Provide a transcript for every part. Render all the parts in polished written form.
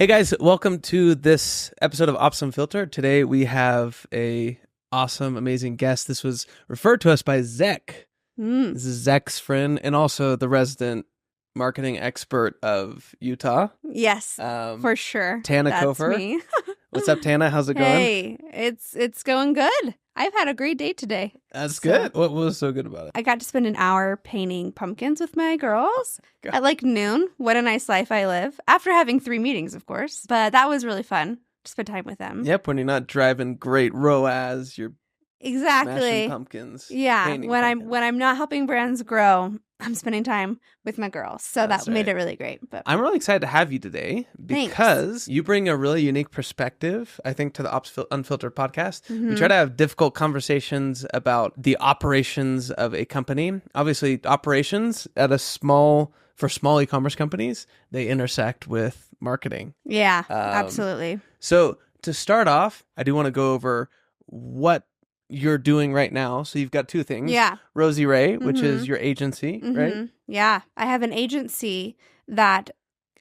Hey guys, welcome to this episode of Ops Unfiltered. Today we have a awesome, amazing guest. This was referred to us by Zek. This is Zek's friend and also the resident marketing expert of Utah. Yes, for sure. Tana That's Cofer. me. What's up, Tana? How's it going? Hey, it's going good. I've had a great day today. That's good. What was so good about it? I got to spend an hour painting pumpkins with my girls at like noon. What a nice life I live. After having 3 meetings, of course. But that was really fun to spend time with them. Yep, when you're not driving great ROAS, you're Exactly. smashing pumpkins. Yeah, painting when pumpkins. I'm not helping brands grow, I'm spending time with my girls. So That's that made right. it really great. But I'm really excited to have you today because you bring a really unique perspective, I think, to the Ops Unfiltered podcast. We try to have difficult conversations about the operations of a company. Obviously, operations at for small e-commerce companies, they intersect with marketing. yeah, absolutely. So to start off, I do want to go over what you're doing right now. So you've got 2 things. Yeah. Rosie Ray, which is your agency, right? Yeah. I have an agency that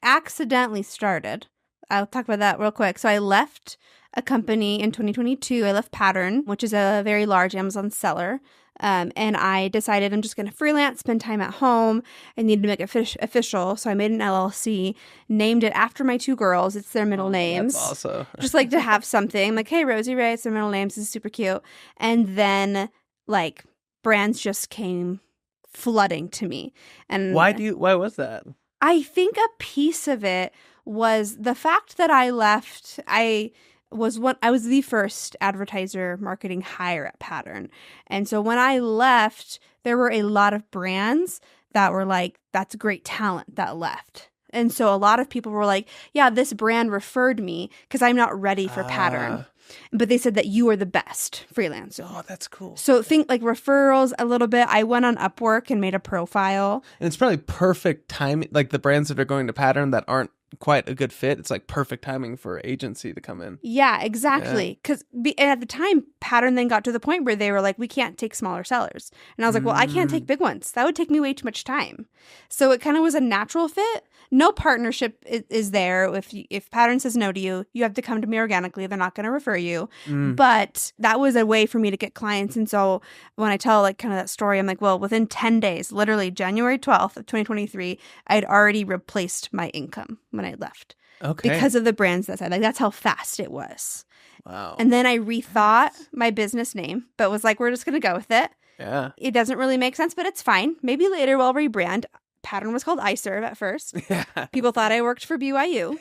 accidentally started. I'll talk about that real quick. So I left a company in 2022. I left Pattern, which is a very large Amazon seller. And I decided I'm just going to freelance, spend time at home. I needed to make it official. So I made an LLC, named it after my 2 girls. It's their middle names. That's awesome. Just like to have something like, hey, Rosie Ray, it's their middle names. This is super cute. And then like brands just came flooding to me. And Why was that? I think a piece of it was the fact that I left. I was the first advertiser marketing hire at Pattern. And so when I left, there were a lot of brands that were like, that's great talent that left. And so a lot of people were like, yeah, this brand referred me because I'm not ready for Pattern. But they said that you are the best freelancer. Oh, that's cool. So think like referrals a little bit. I went on Upwork and made a profile. And it's probably perfect timing. Like the brands that are going to Pattern that aren't quite a good fit, it's like perfect timing for agency to come in. Yeah, exactly. Because at the time, Pattern then got to the point where they were like, we can't take smaller sellers. And I was like, well, I can't take big ones. That would take me way too much time. So it kind of was a natural fit. No partnership is there. If Pattern says no to you, you have to come to me organically. They're not going to refer you. But that was a way for me to get clients. And so when I tell like kind of that story, I'm like, well, within 10 days, literally January 12th of 2023, I had already replaced my income when I left. Okay. Because of the brands that side. Like that's how fast it was. Wow. And then I rethought my business name, but was like, we're just going to go with it. Yeah. It doesn't really make sense, but it's fine. Maybe later we'll rebrand. Pattern was called iServe at first. Yeah. People thought I worked for BYU.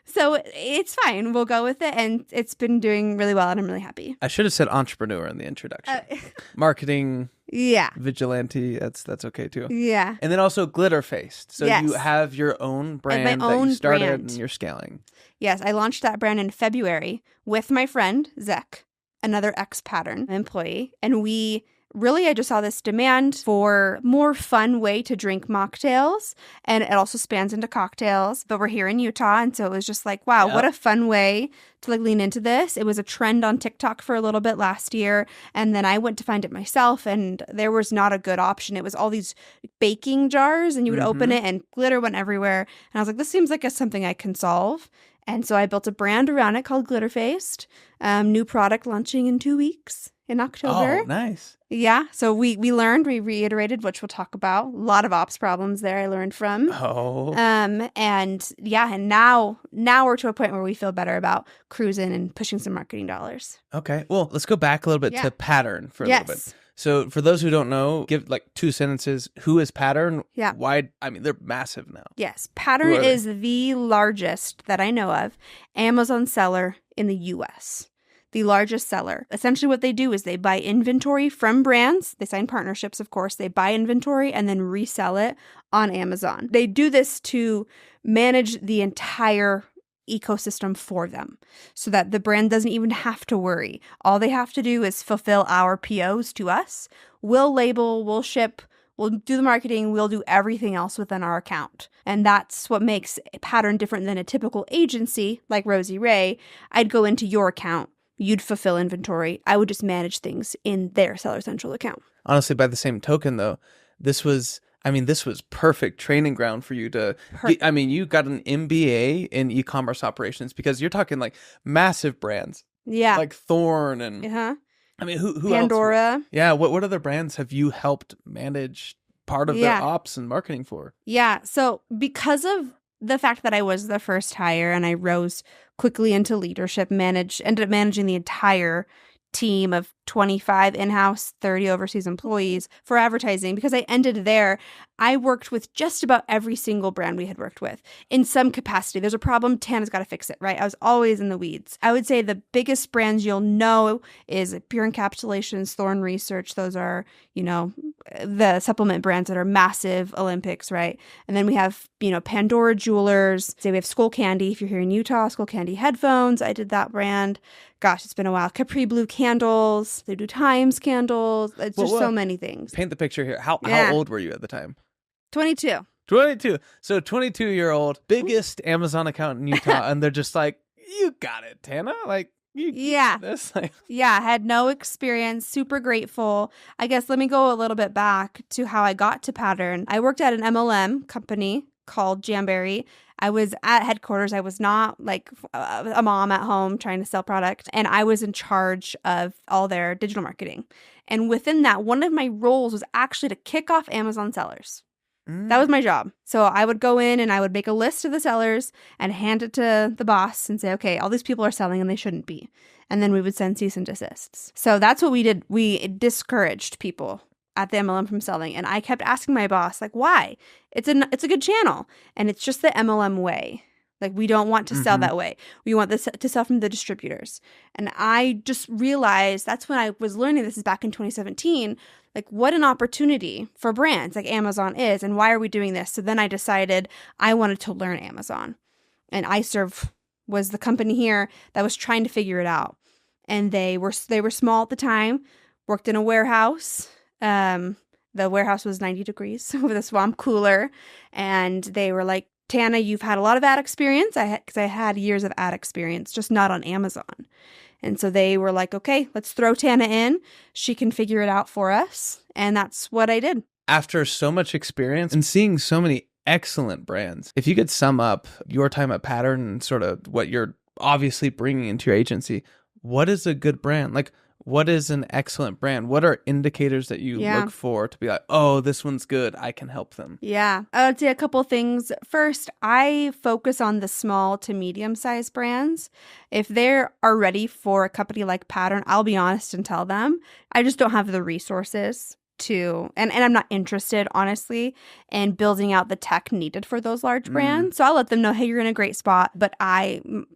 So it's fine. We'll go with it. And it's been doing really well and I'm really happy. I should have said entrepreneur in the introduction. Marketing. Yeah. Vigilante. That's okay too. Yeah. And then also Glitter Faced. So Yes. you have your own brand my that own you started brand. and you're scaling. Yes. I launched that brand in February with my friend, Zek, another ex-Pattern employee. And I just saw this demand for more fun way to drink mocktails. And it also spans into cocktails. But we're here in Utah. And so it was just like, wow, what a fun way to like lean into this. It was a trend on TikTok for a little bit last year. And then I went to find it myself and there was not a good option. It was all these baking jars and you would open it and glitter went everywhere. And I was like, this seems like something I can solve. And so I built a brand around it called Glitter Faced. New product launching in 2 weeks in October. Oh, nice. Yeah. So we reiterated, which we'll talk about. A lot of ops problems there I learned from. Oh. And now we're to a point where we feel better about cruising and pushing some marketing dollars. Okay. Well, let's go back a little bit to Pattern for a little bit. So for those who don't know, give like 2 sentences. Who is Pattern? Yeah. Why? I mean, they're massive now. Yes. Pattern is the largest that I know of Amazon seller in the U.S. The largest seller. Essentially what they do is they buy inventory from brands. They sign partnerships, of course. They buy inventory and then resell it on Amazon. They do this to manage the entire ecosystem for them so that the brand doesn't even have to worry. All they have to do is fulfill our POs to us. We'll label, we'll ship, we'll do the marketing, we'll do everything else within our account. And that's what makes a Pattern different than a typical agency like Rosie Ray. I'd go into your account. You'd fulfill inventory. I would just manage things in their Seller Central account. Honestly, by the same token, though, this was, I mean, this was perfect training ground for you to I mean, you got an MBA in e-commerce operations because you're talking like massive brands. Yeah. Like Thorn and I mean, who Pandora. Else? Yeah, what other brands have you helped manage part of their ops and marketing for? Yeah, so because of the fact that I was the first hire and I rose quickly into leadership, ended up managing the entire team of 25 in-house, 30 overseas employees for advertising. Because I ended there, I worked with just about every single brand we had worked with in some capacity. There's a problem, Tana's got to fix it, right? I was always in the weeds. I would say the biggest brands you'll know is Pure Encapsulations, Thorn Research. Those are, the supplement brands that are massive, Olympics, right? And then we have, Pandora Jewelers. Say we have Skull Candy. If you're here in Utah, Skull Candy headphones. I did that brand. Gosh, it's been a while. Capri Blue candles. They do Times candles. It's just so many things. Paint the picture here. How old were you at the time? 22. 22. So 22-year-old, biggest Amazon account in Utah. And they're just like, you got it, Tana. Like, you got this. Like, yeah, had no experience. Super grateful. I guess let me go a little bit back to how I got to Pattern. I worked at an MLM company called Jamberry. I was at headquarters. I was not like a mom at home trying to sell product. And I was in charge of all their digital marketing. And within that, one of my roles was actually to kick off Amazon sellers. That was my job. So I would go in and I would make a list of the sellers and hand it to the boss and say, okay, all these people are selling and they shouldn't be. And then we would send cease and desists. So that's what we did. We discouraged people at the MLM from selling. And I kept asking my boss, like, why? It's a good channel. And it's just the MLM way. Like, we don't want to sell that way. We want this to sell from the distributors. And I just realized that's when I was learning, this is back in 2017, like what an opportunity for brands like Amazon is. And why are we doing this? So then I decided I wanted to learn Amazon. And iServe was the company here that was trying to figure it out. And they were small at the time, worked in a warehouse. The warehouse was 90 degrees with a swamp cooler. And they were like, Tana, you've had a lot of ad experience. Because I had years of ad experience, just not on Amazon. And so they were like, okay, let's throw Tana in. She can figure it out for us. And that's what I did. After so much experience and seeing so many excellent brands, if you could sum up your time at Pattern and sort of what you're obviously bringing into your agency, what is a good brand? Like, what is an excellent brand? What are indicators that you look for to be like, oh, this one's good, I can help them? Yeah, I would say a couple things. First, I focus on the small to medium-sized brands. If they are ready for a company like Pattern, I'll be honest and tell them, I just don't have the resources to, and I'm not interested, honestly, in building out the tech needed for those large brands. So I'll let them know, hey, you're in a great spot, but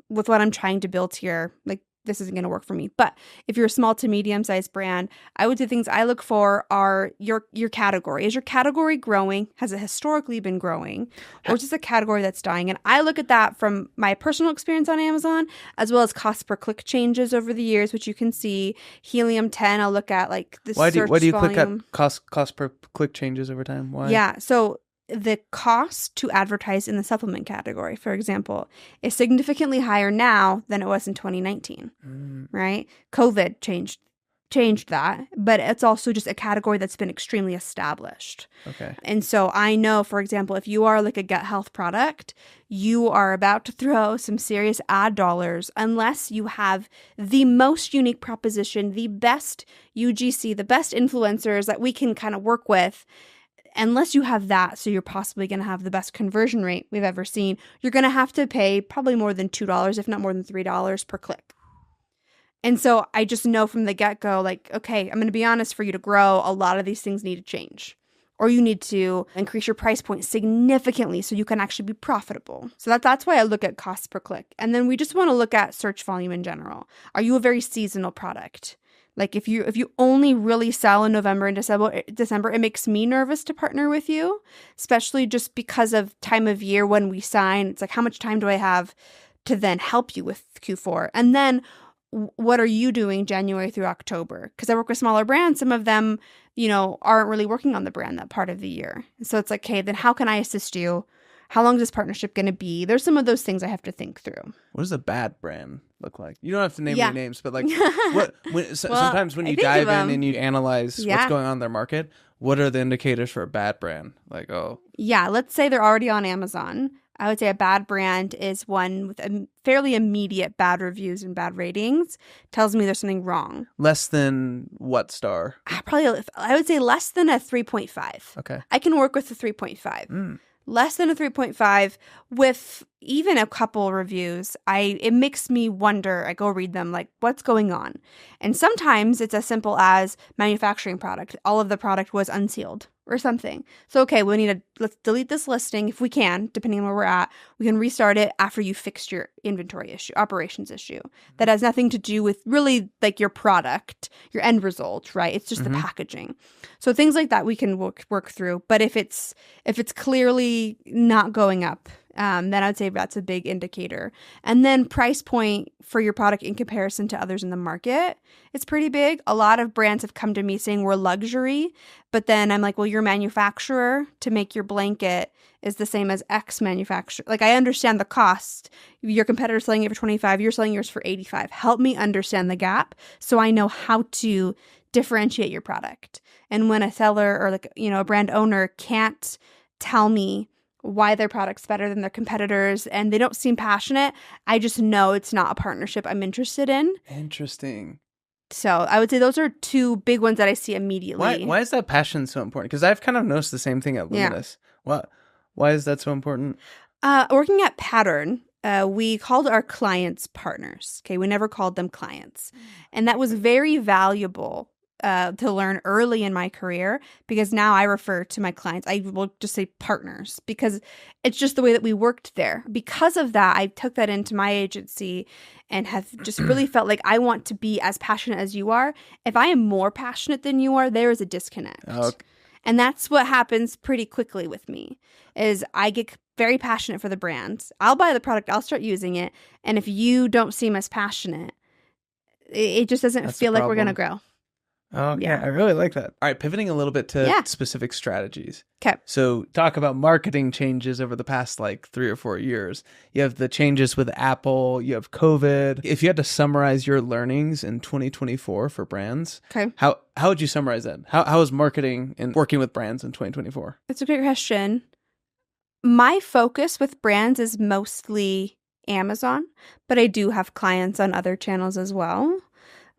with what I'm trying to build here, like, this isn't going to work for me. But if you're a small to medium-sized brand, I would say things I look for are your category. Is your category growing? Has it historically been growing? Or is this a category that's dying? And I look at that from my personal experience on Amazon, as well as cost per click changes over the years, which you can see. Helium 10, I'll look at like the search volume. Why do you click at cost per click changes over time? Why? Yeah, so the cost to advertise in the supplement category, for example, is significantly higher now than it was in 2019, right? COVID changed that, but it's also just a category that's been extremely established. Okay. And so I know, for example, if you are like a gut health product, you are about to throw some serious ad dollars unless you have the most unique proposition, the best UGC, the best influencers that we can kind of work with. Unless you have that, so you're possibly going to have the best conversion rate we've ever seen, you're going to have to pay probably more than $2, if not more than $3 per click. And so I just know from the get-go, like, okay, I'm going to be honest, for you to grow, a lot of these things need to change. Or you need to increase your price point significantly so you can actually be profitable. So that's why I look at cost per click. And then we just want to look at search volume in general. Are you a very seasonal product? Like if you only really sell in November and December, it makes me nervous to partner with you, especially just because of time of year when we sign. It's like, how much time do I have to then help you with Q4? And then what are you doing January through October? Because I work with smaller brands. Some of them, aren't really working on the brand that part of the year. So it's like, okay, then how can I assist you? How long is this partnership going to be? There's some of those things I have to think through. What does a bad brand look like? You don't have to name any names, but like sometimes when you dive in and you analyze what's going on in their market, what are the indicators for a bad brand? Like, yeah, let's say they're already on Amazon. I would say a bad brand is one with a fairly immediate bad reviews and bad ratings. Tells me there's something wrong. Less than what star? I would say less than a 3.5. Okay. I can work with a 3.5. Less than a 3.5 with even a couple reviews, it makes me wonder. I go read them, like, what's going on? And sometimes it's as simple as manufacturing product. All of the product was unsealed or something. So, okay, let's delete this listing if we can, depending on where we're at. We can restart it after you fixed your inventory issue, operations issue. That has nothing to do with really like your product, your end result, right? It's just the packaging. So things like that we can work through. But if it's clearly not going up, then I'd say that's a big indicator. And then price point for your product in comparison to others in the market, it's pretty big. A lot of brands have come to me saying we're luxury, but then I'm like, well, your manufacturer to make your blanket is the same as X manufacturer. Like, I understand the cost. Your competitor's selling it for $25, you're selling yours for $85. Help me understand the gap so I know how to differentiate your product. And when a seller or a brand owner can't tell me why their product's better than their competitors and they don't seem passionate, I just know it's not a partnership I'm interested in. Interesting. So I would say those are two big ones that I see immediately. Why is that passion so important? Because I've kind of noticed the same thing at Luminous. Yeah. Why is that so important? Working at Pattern, we called our clients partners. Okay, we never called them clients. And that was very valuable to learn early in my career, because now I refer to my clients, I will just say partners, because it's just the way that we worked there. Because of that, I took that into my agency and have just really felt like I want to be as passionate as you are. If I am more passionate than you are, there is a disconnect. Okay. And that's what happens pretty quickly with me, is I get very passionate for the brand. I'll buy the product, I'll start using it. And if you don't seem as passionate, it just doesn't feel like we're going to grow. Oh, yeah. I really like that. All right, pivoting a little bit to specific strategies. Okay. So talk about marketing changes over the past 3 or 4 years. You have the changes with Apple, you have COVID. If you had to summarize your learnings in 2024 for brands, okay, how would you summarize that? How is marketing and working with brands in 2024? It's a great question. My focus with brands is mostly Amazon, but I do have clients on other channels as well.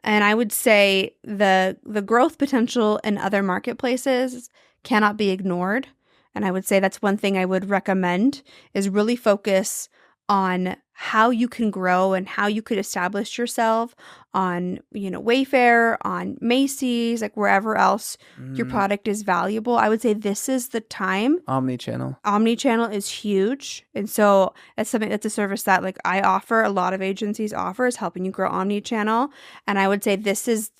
And I would say the growth potential in other marketplaces cannot be ignored. And I would say that's one thing I would recommend, is really focus on how you can grow and how you could establish yourself on, Wayfair, on Macy's, like wherever else your product is valuable. I would say this is the time. Omnichannel is huge. And so that's a service that I offer, a lot of agencies offer, is helping you grow omnichannel. And I would say this is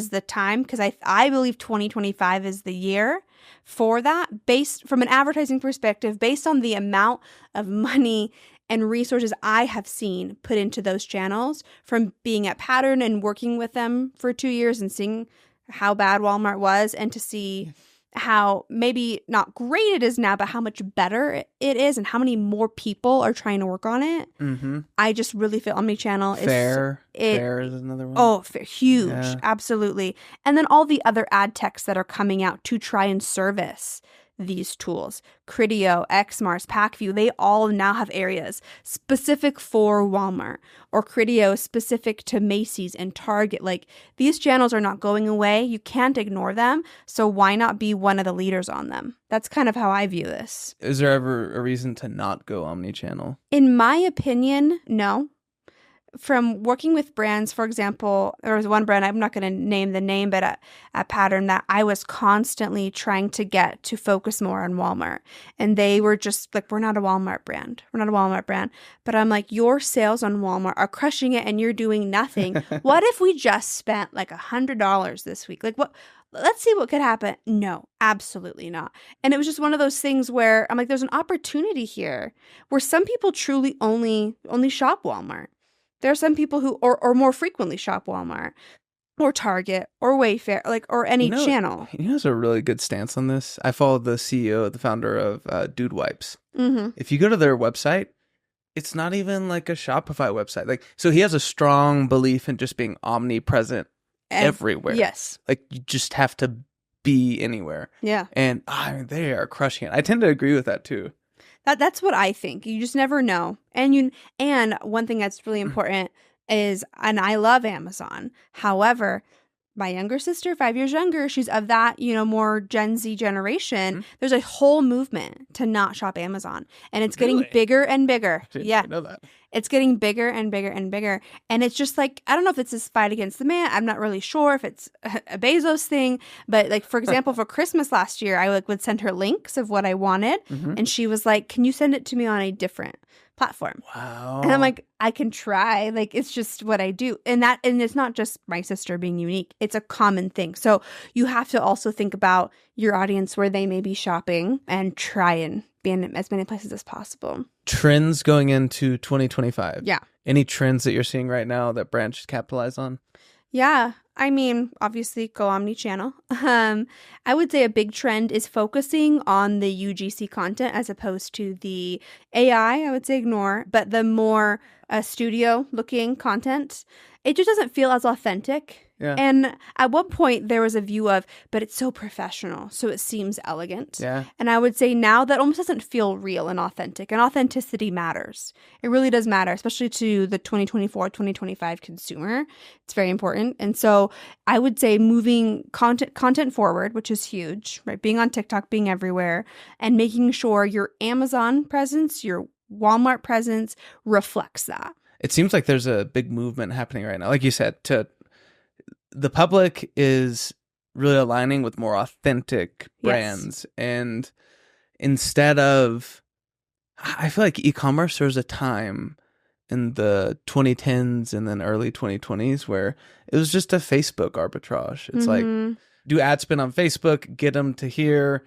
the time, because I believe 2025 is the year for that, based from an advertising perspective, based on the amount of money and resources I have seen put into those channels from being at Pattern and working with them for 2 years and seeing how bad Walmart was, and to see how maybe not great it is now, but how much better it is and how many more people are trying to work on it. Mm-hmm. I just really feel omnichannel Fair is another one. Oh, huge. Yeah. Absolutely. And then all the other ad techs that are coming out to try and service these tools, Criteo, Xmars, PackView, they all now have areas specific for Walmart, or Criteo specific to Macy's and Target. These channels are not going away. You can't ignore them. So why not be one of the leaders on them? That's kind of how I view this. Is there ever a reason to not go omnichannel? In my opinion, no. From working with brands, for example, there was one brand, I'm not going to name the name, but at Pattern, that I was constantly trying to get to focus more on Walmart. And they were just like, we're not a Walmart brand. But I'm like, your sales on Walmart are crushing it and you're doing nothing. What if we just spent $100 this week? What? Let's see what could happen. No, absolutely not. And it was just one of those things where I'm like, there's an opportunity here where some people truly only shop Walmart. There are some people who, or more frequently shop Walmart. or Target or Wayfair, like, or any channel. There's a really good stance on this. I follow the CEO, the founder of Dude Wipes. Mm-hmm. If you go to their website, it's not even like a Shopify website. Like, so he has a strong belief in just being omnipresent everywhere. Yes. Like, you just have to be anywhere. Yeah. And they are crushing it. I tend to agree with that too. That's what I think. You just never know. And one thing that's really important is, and I love Amazon. However, my younger sister, 5 years younger, she's of that, more Gen Z generation. Mm-hmm. There's a whole movement to not shop Amazon. And it's getting bigger and bigger. I know that. It's getting bigger and bigger and bigger. And it's just like, I don't know if it's this fight against the man. I'm not really sure if it's a Bezos thing. But like, for example, for Christmas last year, I would send her links of what I wanted. Mm-hmm. And she was like, can you send it to me on a different platform? Wow. And I'm like, I can try. Like, it's just what I do. And it's not just my sister being unique. It's a common thing. So you have to also think about your audience, where they may be shopping, and try and be in as many places as possible. Trends going into 2025. Yeah. Any trends that you're seeing right now that brands should capitalize on? Yeah. I mean, obviously, go omnichannel. I would say a big trend is focusing on the UGC content as opposed to the AI. I would say ignore, but the more studio-looking content, it just doesn't feel as authentic. Yeah. And at one point, there was a view of, but it's so professional, so it seems elegant. Yeah. And I would say now that almost doesn't feel real and authentic. And authenticity matters. It really does matter, especially to the 2024, 2025 consumer. It's very important. And so I would say moving content forward, which is huge, right? Being on TikTok, being everywhere, and making sure your Amazon presence, your Walmart presence reflects that. It seems like there's a big movement happening right now. Like you said, the public is really aligning with more authentic brands. Yes. And instead of, I feel like e-commerce, there was a time in the 2010s and then early 2020s where it was just a Facebook arbitrage. It's like, do ad spend on Facebook, get them to here,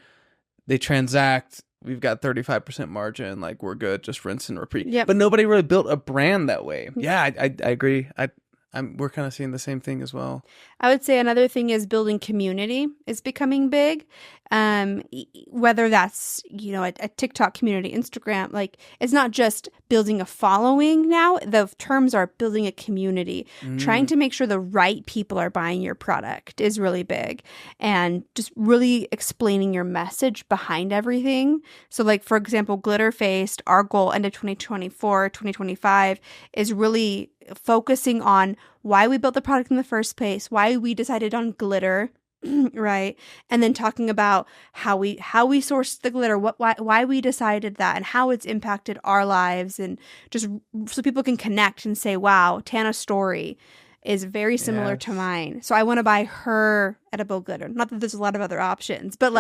they transact, we've got 35% margin, like we're good, just rinse and repeat. Yep. But nobody really built a brand that way. Yeah, I agree. We're kind of seeing the same thing as well. I would say another thing is building community is becoming big. Whether that's, a TikTok community, Instagram, like it's not just building a following now. The terms are building a community. Trying to make sure the right people are buying your product is really big. And just really explaining your message behind everything. So like, for example, Glitter Faced, our goal end of 2024, 2025 is really focusing on why we built the product in the first place, why we decided on glitter, right? And then talking about how we sourced the glitter, why we decided that, and how it's impacted our lives, and just so people can connect and say, wow, Tana's story is very similar to mine. So I want to buy her edible glitter. Not that there's a lot of other options, but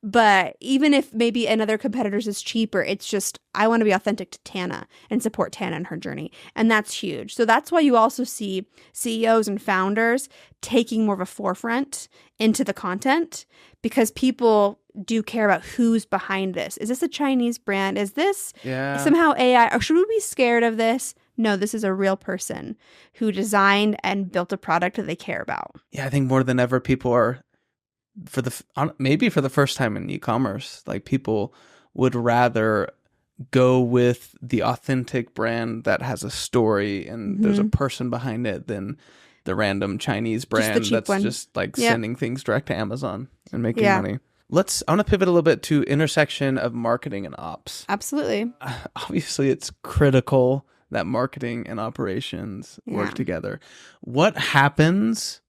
but even if maybe another competitor's is cheaper, it's just, I want to be authentic to Tana and support Tana in her journey. And that's huge. So that's why you also see CEOs and founders taking more of a forefront into the content, because people do care about who's behind this. Is this a Chinese brand? Is this somehow AI? Or should we be scared of this? No, this is a real person who designed and built a product that they care about. Yeah, I think more than ever, people are, maybe for the first time in e-commerce, like people would rather go with the authentic brand that has a story and there's a person behind it than the random Chinese brand that's just like sending things direct to Amazon and making money. I want to pivot a little bit to intersection of marketing and ops. Absolutely. Obviously, it's critical that marketing and operations work together. What happens?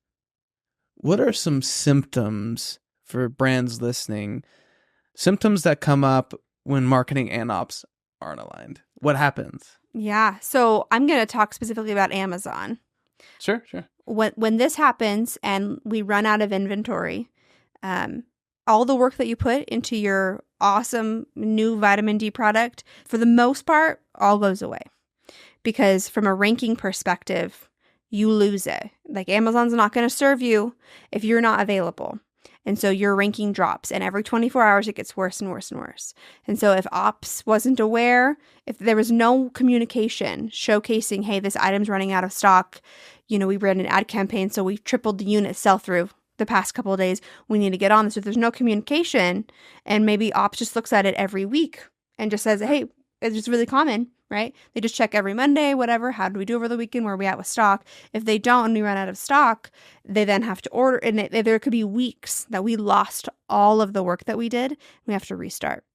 What are some symptoms for brands listening? Symptoms that come up when marketing and ops aren't aligned. What happens? Yeah. So I'm going to talk specifically about Amazon. Sure. When this happens and we run out of inventory, all the work that you put into your awesome new vitamin D product, for the most part, all goes away. Because from a ranking perspective, you lose it. Like Amazon's not going to serve you if you're not available. And so your ranking drops. And every 24 hours, it gets worse and worse and worse. And so if ops wasn't aware, if there was no communication showcasing, hey, this item's running out of stock, we ran an ad campaign, so we tripled the unit sell through the past couple of days. We need to get on this. If there's no communication, and maybe ops just looks at it every week and just says, hey, it's just really common, right? They just check every Monday, whatever. How do we do over the weekend? Where are we at with stock? If they don't and we run out of stock, they then have to order. And there could be weeks that we lost all of the work that we did. We have to restart.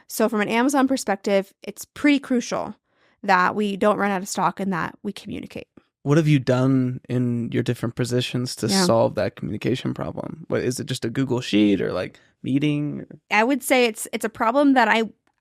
So from an Amazon perspective, it's pretty crucial that we don't run out of stock and that we communicate. What have you done in your different positions to solve that communication problem? What is it, just a Google Sheet or like meeting? I would say it's a problem that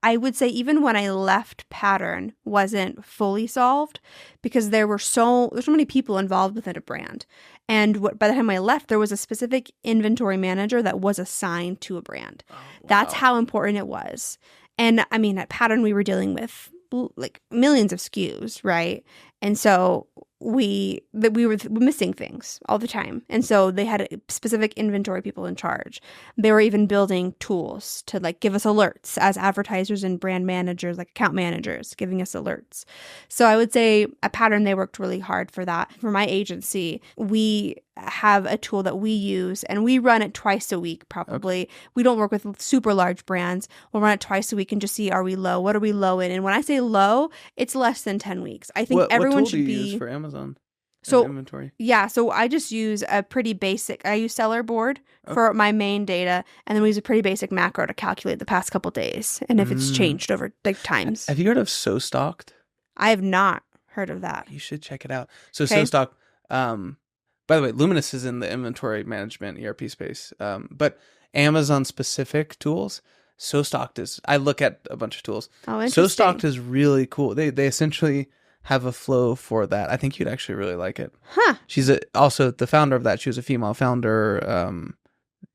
I would say even when I left Pattern wasn't fully solved, because there's so many people involved within a brand. And by the time I left, there was a specific inventory manager that was assigned to a brand. Oh, wow. That's how important it was. And I mean, at Pattern, we were dealing with like millions of SKUs, right? And so we were missing things all the time. And so they had specific inventory people in charge. They were even building tools to like give us alerts as advertisers and brand managers, like account managers, giving us alerts. So I would say at Pattern, they worked really hard for that. For my agency, we have a tool that we use and we run it twice a week, probably. Okay. We don't work with super large brands. We'll run it twice a week and just see, are we low? What are we low in? And when I say low, it's less than 10 weeks. I think everyone should be... What tool do you use for Amazon? So inventory? Yeah, so I just use a pretty basic, I use Seller Board for my main data, and then we use a pretty basic macro to calculate the past couple days and if it's changed over like times. Have you heard of SoStocked? I have not heard of that. You should check it out. So SoStocked, by the way, Luminous is in the inventory management ERP space, but Amazon specific tools. SoStocked is, I look at a bunch of tools. Oh, interesting. SoStocked is really cool. They essentially have a flow for that. I think you'd actually really like it. Huh. She's also the founder of that. She was a female founder.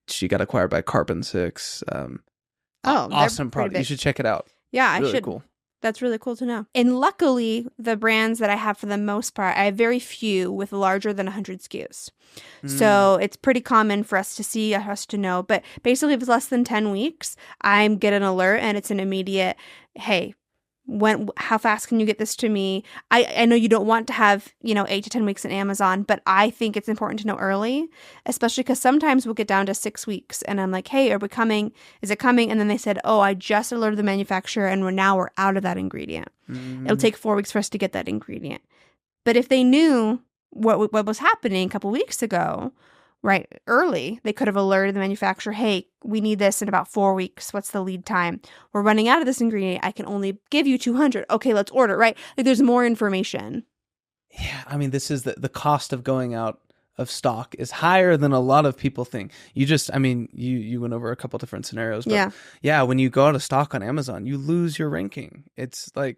She got acquired by Carbon 6. Awesome product. You should check it out. Yeah, really I should. Cool. That's really cool to know. And luckily, the brands that I have for the most part, I have very few with larger than 100 SKUs. So it's pretty common for us to see, us to know. But basically, if it's less than 10 weeks, I get an alert and it's an immediate, hey, how fast can you get this to me? I know you don't want to have 8 to 10 weeks in Amazon, but I think it's important to know early, especially because sometimes we'll get down to 6 weeks and I'm like, hey, are we coming? Is it coming? And then they said, oh, I just alerted the manufacturer and we're out of that ingredient. It'll take 4 weeks for us to get that ingredient. But if they knew what was happening a couple weeks ago, right, early, they could have alerted the manufacturer, hey, we need this in about 4 weeks. What's the lead time? We're running out of this ingredient. I can only give you 200. Okay, let's order, right? Like there's more information. Yeah, I mean, this is the cost of going out of stock is higher than a lot of people think. You went over a couple different scenarios. But yeah, when you go out of stock on Amazon, you lose your ranking. It's like,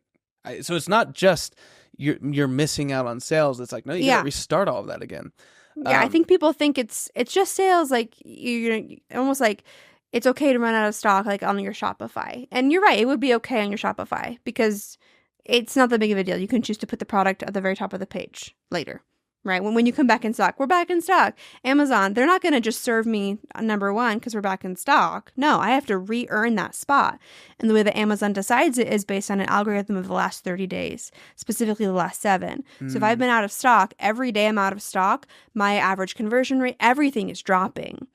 so it's not just you're missing out on sales. It's like, no, you got to restart all of that again. Yeah, I think people think it's just sales, like you're almost like it's okay to run out of stock like on your Shopify. And you're right, it would be okay on your Shopify because it's not that big of a deal. You can choose to put the product at the very top of the page later, right? When you come back in stock, we're back in stock. Amazon, they're not going to just serve me number one because we're back in stock. No, I have to re-earn that spot. And the way that Amazon decides it is based on an algorithm of the last 30 days, specifically the last 7. So if I've been out of stock, every day I'm out of stock, my average conversion rate, everything is dropping.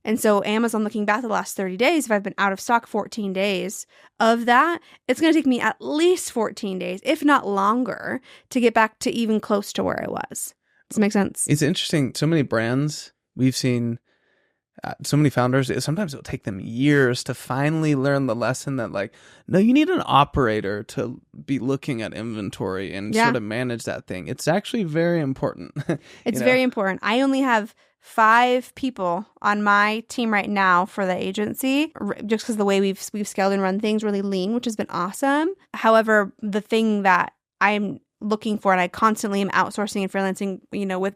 And so Amazon looking back the last 30 days, if I've been out of stock 14 days of that, it's going to take me at least 14 days, if not longer, to get back to even close to where I was. Does it make sense? It's interesting. So many brands we've seen, so many founders, sometimes it'll take them years to finally learn the lesson that like, no, you need an operator to be looking at inventory and sort of manage that thing. It's actually very important. It's very important. I only have 5 people on my team right now for the agency, just because the way we've scaled and run things really lean, which has been awesome. However, the thing that I'm looking for, and I constantly am outsourcing and freelancing,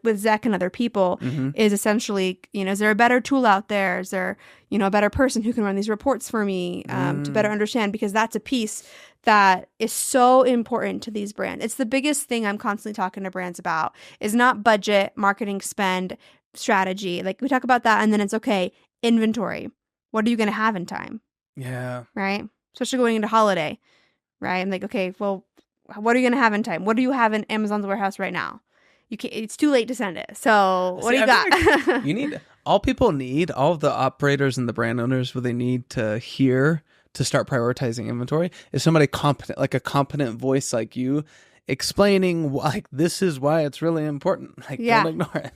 with Zach and other people, is essentially, is there a better tool out there? Is there, a better person who can run these reports for me to better understand? Because that's a piece that is so important to these brands. It's the biggest thing I'm constantly talking to brands about is not budget, marketing spend, strategy. Like we talk about that and then it's okay, inventory. What are you going to have in time? Yeah. Right? Especially going into holiday, right? I'm like, okay, well, what are you going to have in time? What do you have in Amazon's warehouse right now? You can't, it's too late to send it. So what do you got? Like you need, all of the operators and the brand owners, what they need to hear to start prioritizing inventory is somebody competent, like a competent voice like you, explaining like this is why it's really important. Like don't ignore it.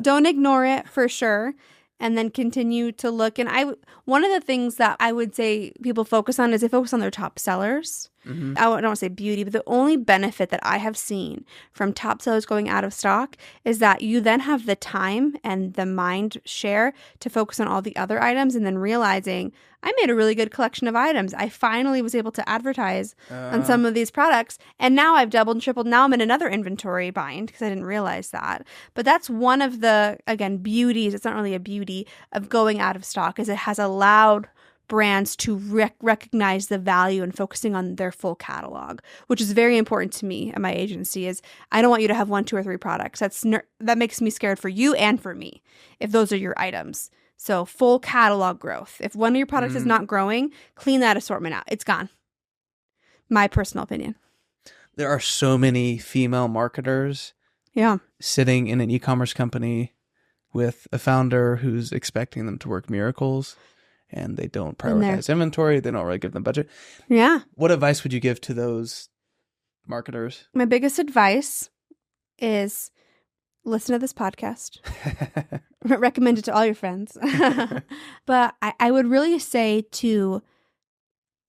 Don't ignore it for sure. And then continue to look. And one of the things that I would say people focus on is they focus on their top sellers. Mm-hmm. I don't want to say beauty, but the only benefit that I have seen from top sellers going out of stock is that you then have the time and the mind share to focus on all the other items and then realizing I made a really good collection of items. I finally was able to advertise on some of these products. And now I've doubled and tripled. Now I'm in another inventory bind because I didn't realize that. But that's one of the, again, beauties. It's not really a beauty of going out of stock, is it has allowed brands to recognize the value and focusing on their full catalog, which is very important to me at my agency. Is I don't want you to have 1, 2, or 3 products. That makes me scared for you and for me if those are your items. So full catalog growth. If one of your products is not growing, clean that assortment out. It's gone. My personal opinion. There are so many female marketers sitting in an e-commerce company with a founder who's expecting them to work miracles, and they don't prioritize inventory. They don't really give them budget. Yeah. What advice would you give to those marketers? My biggest advice is listen to this podcast. Recommend it to all your friends. But I would really say to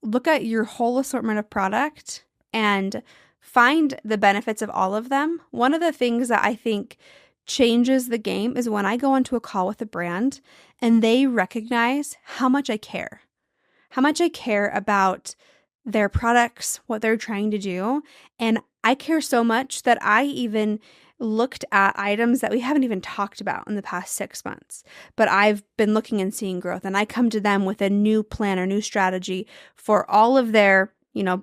look at your whole assortment of product and find the benefits of all of them. One of the things that I think changes the game is when I go into a call with a brand and they recognize how much I care about their products, what they're trying to do. And I care so much that I even looked at items that we haven't even talked about in the past 6 months, but I've been looking and seeing growth. And I come to them with a new plan or new strategy for all of their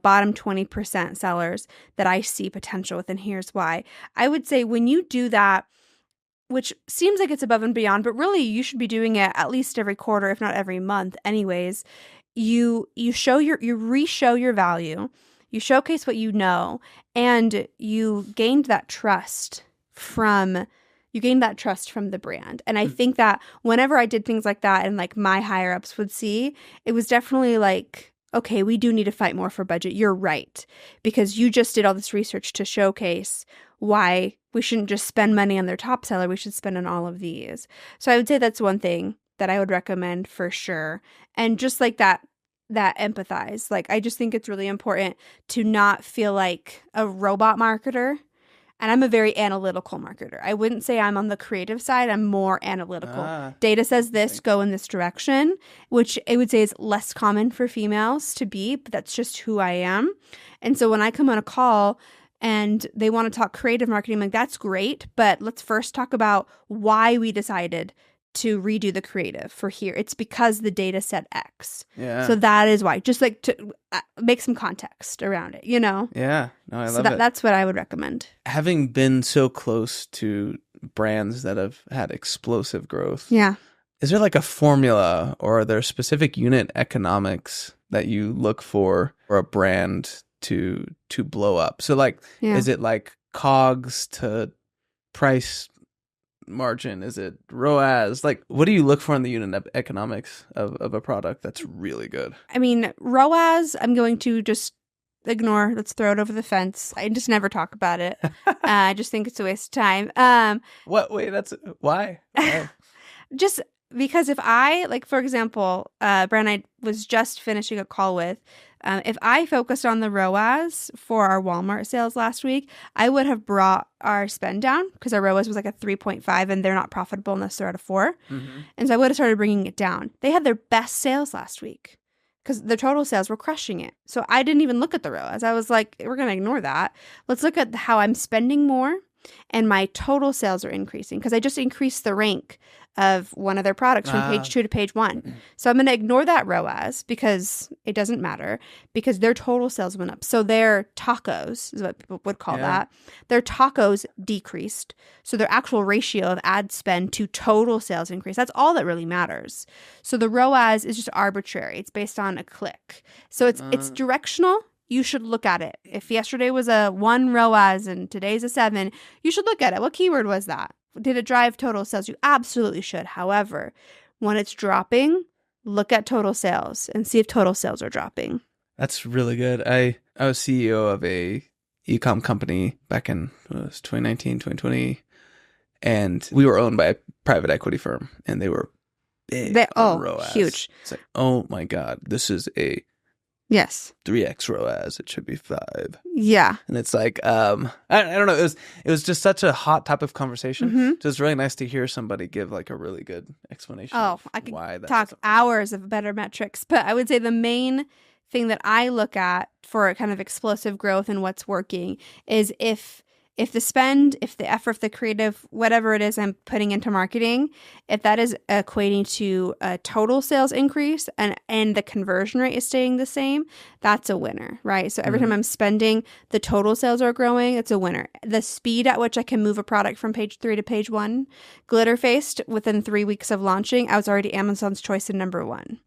bottom 20% sellers that I see potential with. And here's why. I would say when you do that, which seems like it's above and beyond, but really you should be doing it at least every quarter, if not every month anyways. You re-show your value, you showcase what you know, and you gained that trust from the brand. And I think that whenever I did things like that and like my higher ups would see, it was definitely like, okay, we do need to fight more for budget. You're right. Because you just did all this research to showcase why we shouldn't just spend money on their top seller. We should spend on all of these. So I would say that's one thing that I would recommend for sure. And just like that empathize. Like, I just think it's really important to not feel like a robot marketer. And I'm a very analytical marketer. I wouldn't say I'm on the creative side. I'm more analytical. Data says this, go in this direction, which I would say is less common for females to be, but that's just who I am. And so when I come on a call and they want to talk creative marketing, I'm like, that's great, but let's first talk about why we decided to redo the creative for here. It's because the data said X. Yeah. So that is why. Just like to make some context around it, Yeah. No, I love it. That's what I would recommend. Having been so close to brands that have had explosive growth. Yeah. Is there like a formula or are there specific unit economics that you look for a brand to blow up? So like, is it like COGS to price margin? Is it ROAS? Like, what do you look for in the unit economics of a product that's really good? I mean, ROAS, I'm going to just ignore. Let's throw it over the fence. I just never talk about it. I just think it's a waste of time. What? Wait, that's why? Just because if I, like, for example, Brand I was just finishing a call with, if I focused on the ROAS for our Walmart sales last week, I would have brought our spend down because our ROAS was like a 3.5 and they're not profitable unless they're at a 4. Mm-hmm. And so I would have started bringing it down. They had their best sales last week because the total sales were crushing it. So I didn't even look at the ROAS. I was like, we're going to ignore that. Let's look at how I'm spending more and my total sales are increasing because I just increased the rank of one of their products from page 2 to page 1. So I'm going to ignore that ROAS because it doesn't matter because their total sales went up. So their tacos is what people would call that. Their tacos decreased. So their actual ratio of ad spend to total sales increased. That's all that really matters. So the ROAS is just arbitrary. It's based on a click. So it's directional, you should look at it. If yesterday was a 1 ROAS and today's a 7, you should look at it. What keyword was that? Did it drive total sales? You absolutely should. However, when it's dropping, look at total sales and see if total sales are dropping. That's really good. I was CEO of a e-com company back in 2019, 2020, and we were owned by a private equity firm, and they were big on ROAS. Huge. It's like, oh my God, this is a 3x ROAS. It should be 5. Yeah. And it's like, I don't know. It was just such a hot topic of conversation. Mm-hmm. So it's really nice to hear somebody give like a really good explanation. Oh, I could talk hours of better metrics, but I would say the main thing that I look at for kind of explosive growth and what's working is if the spend, if the effort, if the creative, whatever it is I'm putting into marketing, if that is equating to a total sales increase and the conversion rate is staying the same, that's a winner, right? So every time I'm spending, the total sales are growing, it's a winner. The speed at which I can move a product from page 3 to page 1, Glitter Faced, within 3 weeks of launching, I was already Amazon's choice in number 1.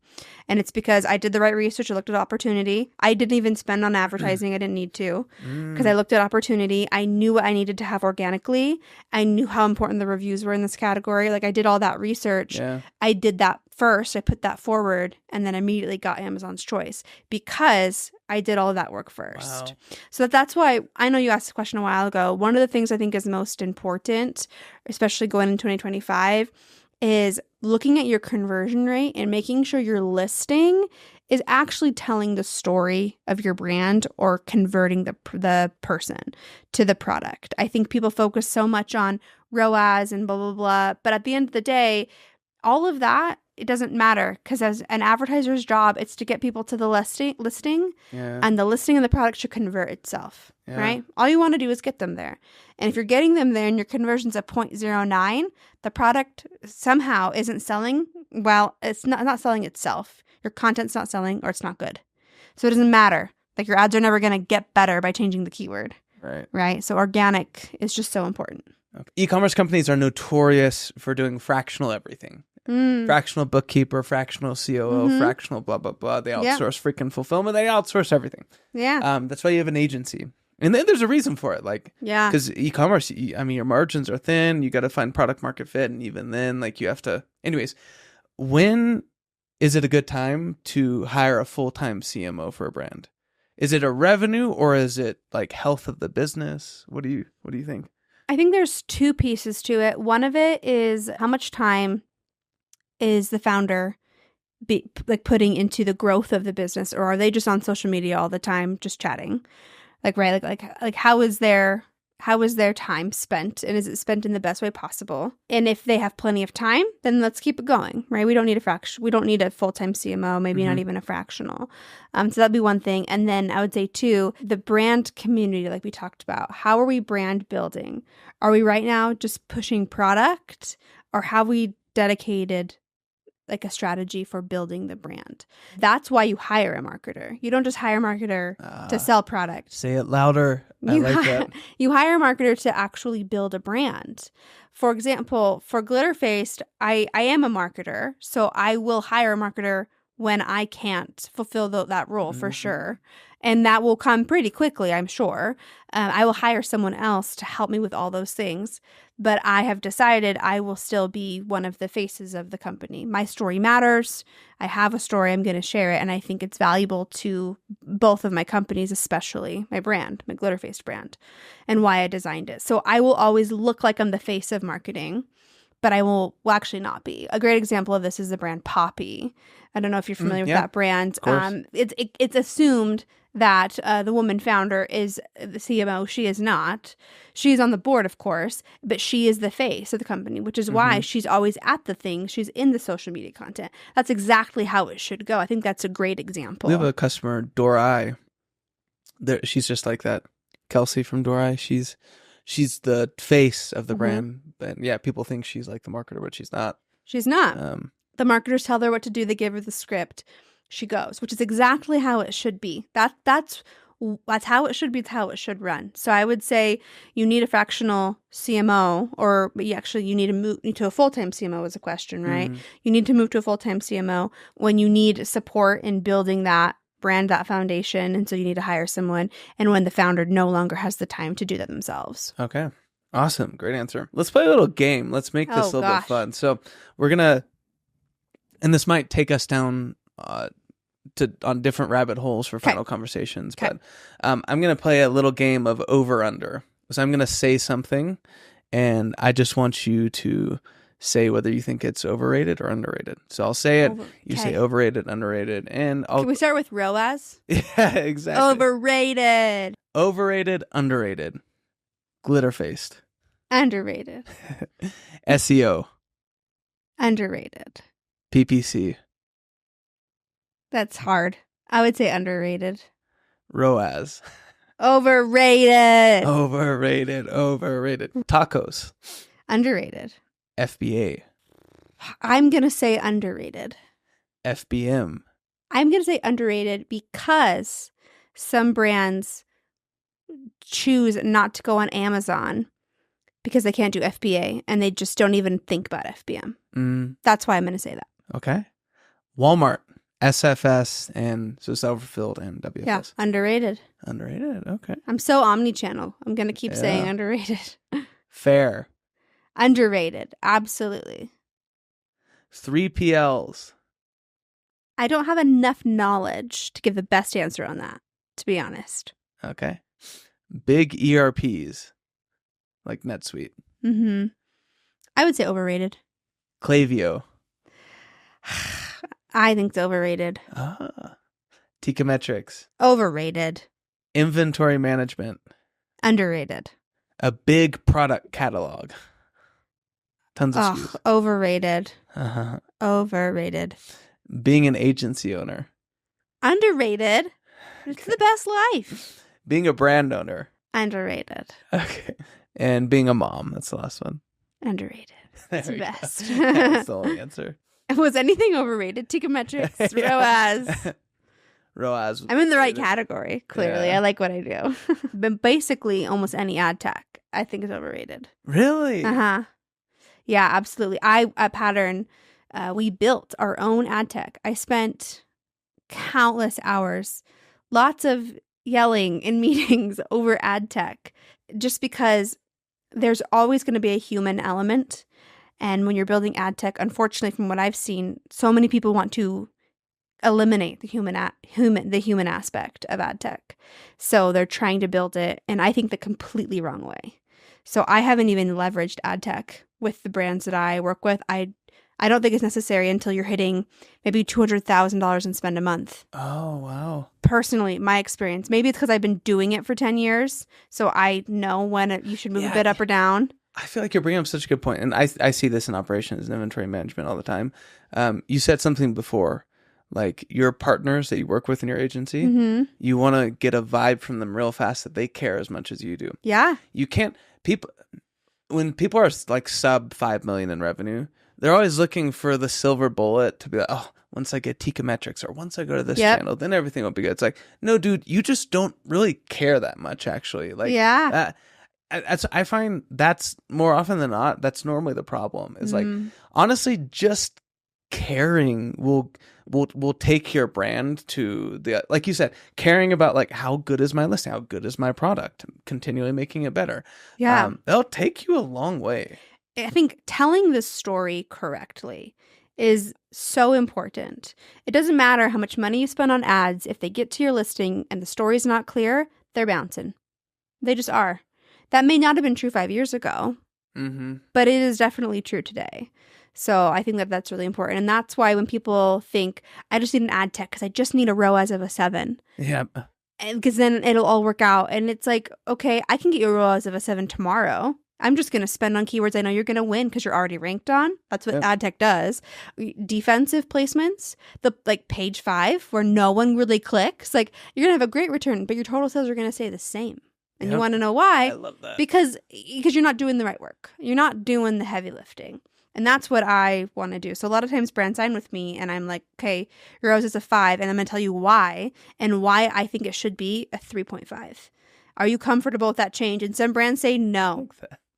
And it's because I did the right research. I looked at opportunity. I didn't even spend on advertising. I didn't need to because I looked at opportunity. I knew what I needed to have organically. I knew how important the reviews were in this category. Like I did all that research. Yeah. I did that first. I put that forward and then immediately got Amazon's choice because I did all of that work first. Wow. So that's why I know you asked a question a while ago. One of the things I think is most important, especially going in 2025, is looking at your conversion rate and making sure your listing is actually telling the story of your brand or converting the person to the product. I think people focus so much on ROAS and blah, blah, blah. But at the end of the day, all of that, it doesn't matter because as an advertiser's job, it's to get people to the listing and the listing of the product should convert itself, right? All you want to do is get them there. And if you're getting them there and your conversion's at 0.09, the product somehow isn't selling. Well, it's not selling itself. Your content's not selling or it's not good. So it doesn't matter. Like your ads are never going to get better by changing the keyword. Right. So organic is just so important. E-commerce companies are notorious for doing fractional everything. Fractional bookkeeper, fractional COO, fractional blah, blah, blah. They outsource freaking fulfillment. They outsource everything. Yeah. That's why you have an agency. And then there's a reason for it. Like, because e-commerce, I mean, your margins are thin. You got to find product market fit. And even then, like you have to, anyways, when is it a good time to hire a full-time CMO for a brand? Is it a revenue or is it like health of the business? What do you think? I think there's 2 pieces to it. One of it is how much time is the founder putting into the growth of the business, or are they just on social media all the time just chatting? Like how is their time spent, and is it spent in the best way possible? And if they have plenty of time, then let's keep it going, right? We don't need a full-time CMO, maybe not even a fractional. So that'd be one thing. And then I would say 2, the brand community, like we talked about. How are we brand building? Are we right now just pushing product, or have we dedicated like a strategy for building the brand? That's why you hire a marketer. You don't just hire a marketer to sell product. Say it louder. That. You hire a marketer to actually build a brand. For example, for Glitter Faced, I am a marketer, so I will hire a marketer when I can't fulfill that role for sure. And that will come pretty quickly, I'm sure. I will hire someone else to help me with all those things. But I have decided I will still be one of the faces of the company. My story matters. I have a story. I'm going to share it. And I think it's valuable to both of my companies, especially my brand, my Glitter Faced brand, and why I designed it. So I will always look like I'm the face of marketing, but I will actually not be. A great example of this is the brand Poppy. I don't know if you're familiar with that brand. It's assumed that the woman founder is the CMO. She is not. She's on the board, of course, but she is the face of the company, which is why she's always at the thing. She's in the social media content. That's exactly how it should go. I think that's a great example. We have a customer, Dorai. She's just like that. Kelsey from Dorai. She's the face of the brand. But yeah, people think she's like the marketer, but she's not. She's not. The marketers tell her what to do. They give her the script. She goes, which is exactly how it should be. That's how it should be. It's how it should run. So I would say you need a fractional CMO, or you need to move to a full-time CMO is a question, right? You need to move to a full-time CMO when you need support in building that brand that foundation. And so you need to hire someone. And when the founder no longer has the time to do that themselves. Okay. Awesome. Great answer. Let's play a little game. Let's make this a little bit fun. So we're going to, and this might take us down on different rabbit holes for final conversations, but I'm going to play a little game of over under. So I'm going to say something and I just want you to say whether you think it's overrated or underrated. So I'll say it. You say overrated, underrated, and I'll... Can we start with ROAS? Yeah, exactly. Overrated. Overrated, underrated. Glitter-faced. Underrated. SEO. Underrated. PPC. That's hard. I would say underrated. ROAS. Overrated. Overrated. Tacos. Underrated. FBA. I'm going to say underrated. FBM. I'm going to say underrated because some brands choose not to go on Amazon because they can't do FBA and they just don't even think about FBM. That's why I'm going to say that. Okay. Walmart, SFS, and so self-fulfilled and WFS. Yeah, underrated. Underrated, okay. I'm so omnichannel. I'm going to keep saying underrated. Fair. Underrated, absolutely. 3PLs. I don't have enough knowledge to give the best answer on that, to be honest. Okay. Big ERPs, like NetSuite. I would say overrated. Klaviyo. I think it's overrated. Teikametrics. Overrated. Inventory management. Underrated. A big product catalog. Tons of SKUs. Overrated. Overrated. Being an agency owner. Underrated. It's the best life. Being a brand owner. Underrated. Okay. And being a mom. That's the last one. Underrated. That's the best. That's the only answer. Was anything overrated? Teikametrics, ROAS. ROAS. I'm in the right category, clearly. Yeah. I like what I do. But basically, almost any ad tech, I think is overrated. Really? Yeah, absolutely. At Pattern, we built our own ad tech. I spent countless hours, lots of yelling in meetings over ad tech, just because there's always going to be a human element. And when you're building ad tech, unfortunately, from what I've seen, so many people want to eliminate the human aspect of ad tech. So they're trying to build it, and I think the completely wrong way. So I haven't even leveraged ad tech with the brands that I work with. I don't think it's necessary until you're hitting maybe $200,000 in spend a month. Oh, wow. Personally, my experience. Maybe it's because I've been doing it for 10 years, so I know when you should move a bit up or down. I feel like you're bringing up such a good point, and I see this in operations and inventory management all the time. You said something before, like your partners that you work with in your agency, you want to get a vibe from them real fast that they care as much as you do. Yeah. You can't, when people are like sub 5 million in revenue, they're always looking for the silver bullet to be like, oh, once I get Teikametrics or once I go to this channel, then everything will be good. It's like, no, dude, you just don't really care that much, actually. Like, I find that's more often than not, that's normally the problem. Is like, honestly, just caring will take your brand to the, like you said, caring about like how good is my listing, how good is my product, continually making it better. Yeah, they'll take you a long way. I think telling the story correctly is so important. It doesn't matter how much money you spend on ads. If they get to your listing and the story's not clear, they're bouncing. They just are. That may not have been true 5 years ago, but it is definitely true today. So I think that that's really important. And that's why when people think, I just need an ad tech because I just need a ROAS of a 7. Yeah. Because then it'll all work out. And it's like, okay, I can get you a ROAS of a 7 tomorrow. I'm just going to spend on keywords I know you're going to win because you're already ranked on. That's what ad tech does. Defensive placements, the like page 5 where no one really clicks. Like you're going to have a great return, but your total sales are going to stay the same. And you want to know why? I love that. Because you're not doing the right work. You're not doing the heavy lifting. And that's what I want to do. So a lot of times brands sign with me and I'm like, okay, your ROAS is a 5 and I'm going to tell you why and why I think it should be a 3.5. Are you comfortable with that change? And some brands say no.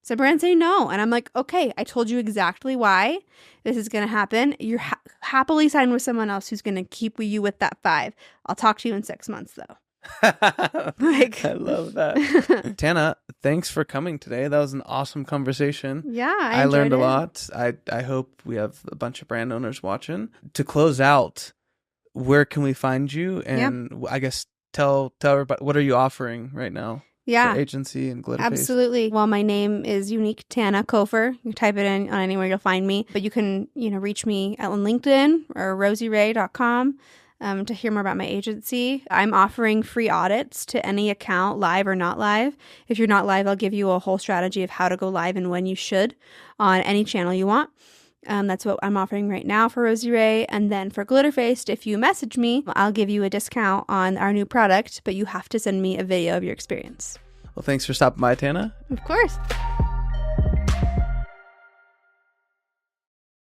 Some brands say no. And I'm like, okay, I told you exactly why this is going to happen. You're happily signed with someone else who's going to keep you with that 5. I'll talk to you in 6 months, though. I love that. Tana, thanks for coming today. That was an awesome conversation. Yeah, I learned a lot. I hope we have a bunch of brand owners watching. To close out, where can we find you? And I guess tell everybody, what are you offering right now? Yeah. For agency and Glitterface. Absolutely. Well, my name is Unique Tana Cofer. You type it in on anywhere, you'll find me. But you can, reach me on LinkedIn or rosieray.com to hear more about my agency. I'm offering free audits to any account, live or not live. If you're not live, I'll give you a whole strategy of how to go live and when you should on any channel you want. That's what I'm offering right now for Rosie Ray. And then for Glitterfaced, if you message me, I'll give you a discount on our new product, but you have to send me a video of your experience. Well, thanks for stopping by, Tana. Of course.